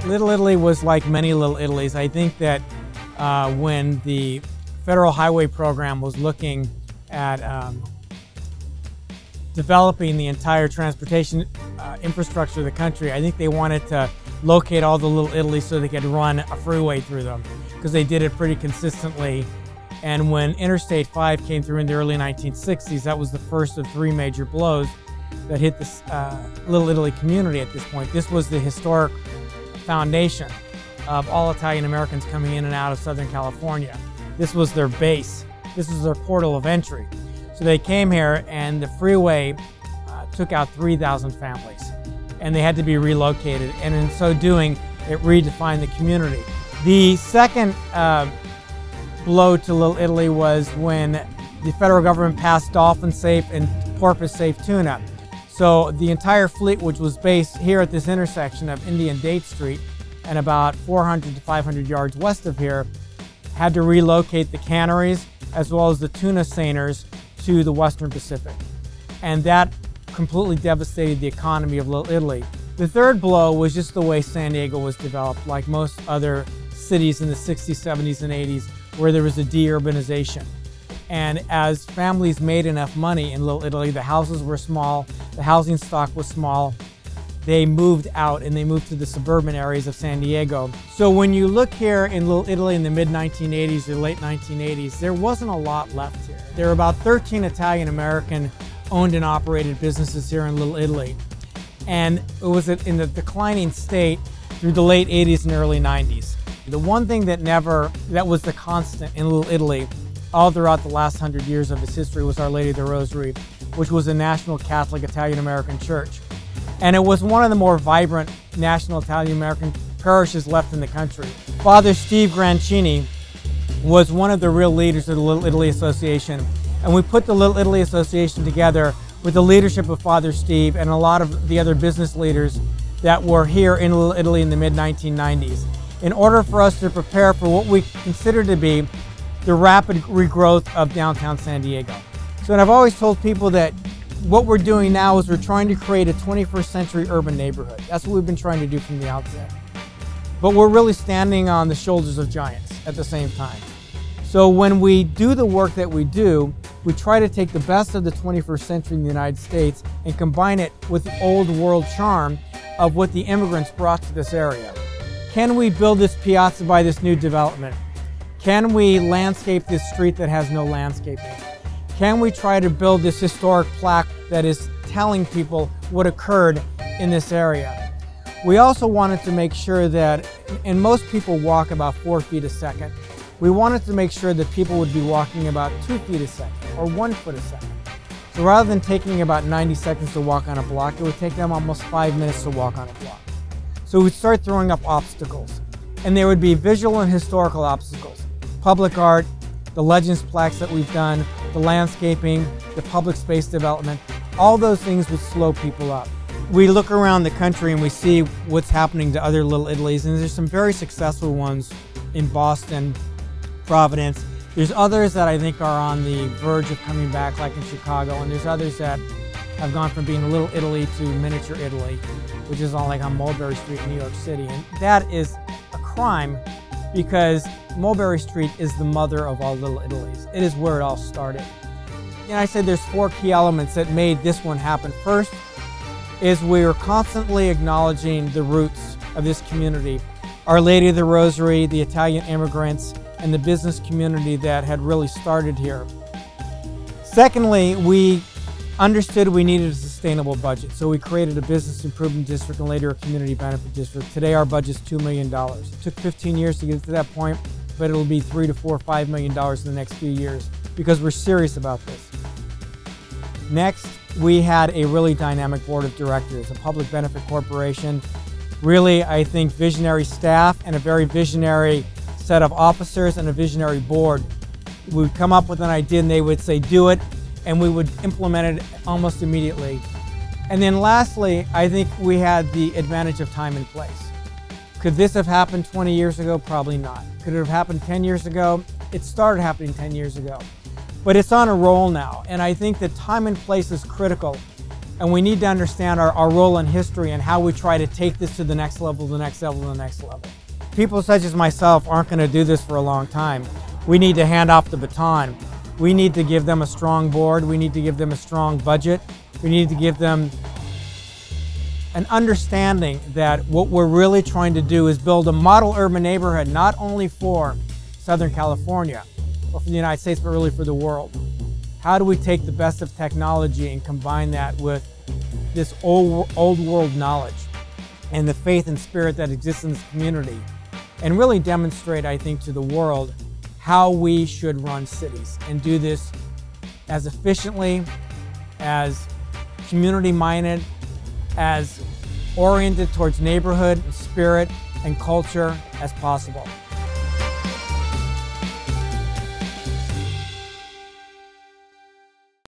Little Italy was like many Little Italies. I think that when the Federal Highway Program was looking at developing the entire transportation infrastructure of the country, I think they wanted to locate all the Little Italies so they could run a freeway through them, because they did it pretty consistently. And when Interstate 5 came through in the early 1960s, that was the first of three major blows that hit this Little Italy community at this point. This was the historic foundation of all Italian Americans coming in and out of Southern California. This was their base. This was their portal of entry. So they came here, and the freeway took out 3,000 families, and they had to be relocated. And in so doing, it redefined the community. The second blow to Little Italy was when the federal government passed dolphin safe and porpoise safe tuna. So the entire fleet, which was based here at this intersection of Indian Date Street and about 400 to 500 yards west of here, had to relocate the canneries as well as the tuna seiners to the Western Pacific. And that completely devastated the economy of Little Italy. The third blow was just the way San Diego was developed, like most other cities in the 60s, 70s, and 80s, where there was a de-urbanization. And as families made enough money in Little Italy, the houses were small, the housing stock was small, they moved out and they moved to the suburban areas of San Diego. So when you look here in Little Italy in the mid-1980s or late 1980s, there wasn't a lot left here. There were about 13 Italian-American owned and operated businesses here in Little Italy. And it was in the declining state through the late 80s and early 90s. The one thing that was the constant in Little Italy all throughout the last 100 years of its history was Our Lady of the Rosary, which was a national Catholic Italian-American church. And it was one of the more vibrant national Italian-American parishes left in the country. Father Steve Grancini was one of the real leaders of the Little Italy Association. And we put the Little Italy Association together with the leadership of Father Steve and a lot of the other business leaders that were here in Little Italy in the mid-1990s, in order for us to prepare for what we consider to be the rapid regrowth of downtown San Diego. So, and I've always told people that what we're doing now is we're trying to create a 21st century urban neighborhood. That's what we've been trying to do from the outset. But we're really standing on the shoulders of giants at the same time. So when we do the work that we do, we try to take the best of the 21st century in the United States and combine it with the old world charm of what the immigrants brought to this area. Can we build this piazza by this new development? Can we landscape this street that has no landscaping? Can we try to build this historic plaque that is telling people what occurred in this area? We also wanted to make sure that, and most people walk about 4 feet a second, we wanted to make sure that people would be walking about 2 feet a second or 1 foot a second. So rather than taking about 90 seconds to walk on a block, it would take them almost 5 minutes to walk on a block. So we'd start throwing up obstacles, and there would be visual and historical obstacles. Public art, the legends plaques that we've done, the landscaping, the public space development, all those things would slow people up. We look around the country and we see what's happening to other Little Italies, and there's some very successful ones in Boston, Providence. There's others that I think are on the verge of coming back, like in Chicago, and there's others that have gone from being Little Italy to Miniature Italy, which is on Mulberry Street in New York City. And that is a crime, because Mulberry Street is the mother of all Little Italies. It is where it all started. And I said there's 4 key elements that made this one happen. First is we are constantly acknowledging the roots of this community. Our Lady of the Rosary, the Italian immigrants, and the business community that had really started here. Secondly, we understood we needed a sustainable budget, so we created a business improvement district and later a community benefit district. Today our budget's $2 million. It took 15 years to get to that point, but it'll be $3 to $4, $5 million in the next few years, because we're serious about this. Next, we had a really dynamic board of directors, a public benefit corporation, really, I think, visionary staff and a very visionary set of officers and a visionary board. We would come up with an idea and they would say, do it, and we would implement it almost immediately. And then lastly, I think we had the advantage of time and place. Could this have happened 20 years ago? Probably not. Could it have happened 10 years ago? It started happening 10 years ago. But it's on a roll now, and I think that time and place is critical And we need to understand our role in history and how we try to take this to the next level, the next level, the next level. People such as myself aren't going to do this for a long time. We need to hand off the baton. We need to give them a strong board. We need to give them a strong budget. We need to give them an understanding that what we're really trying to do is build a model urban neighborhood, not only for Southern California or for the United States, but really for the world. How do we take the best of technology and combine that with this old world knowledge and the faith and spirit that exists in this community, and really demonstrate, I think, to the world how we should run cities and do this as efficiently, as community-minded, as oriented towards neighborhood, spirit, and culture as possible.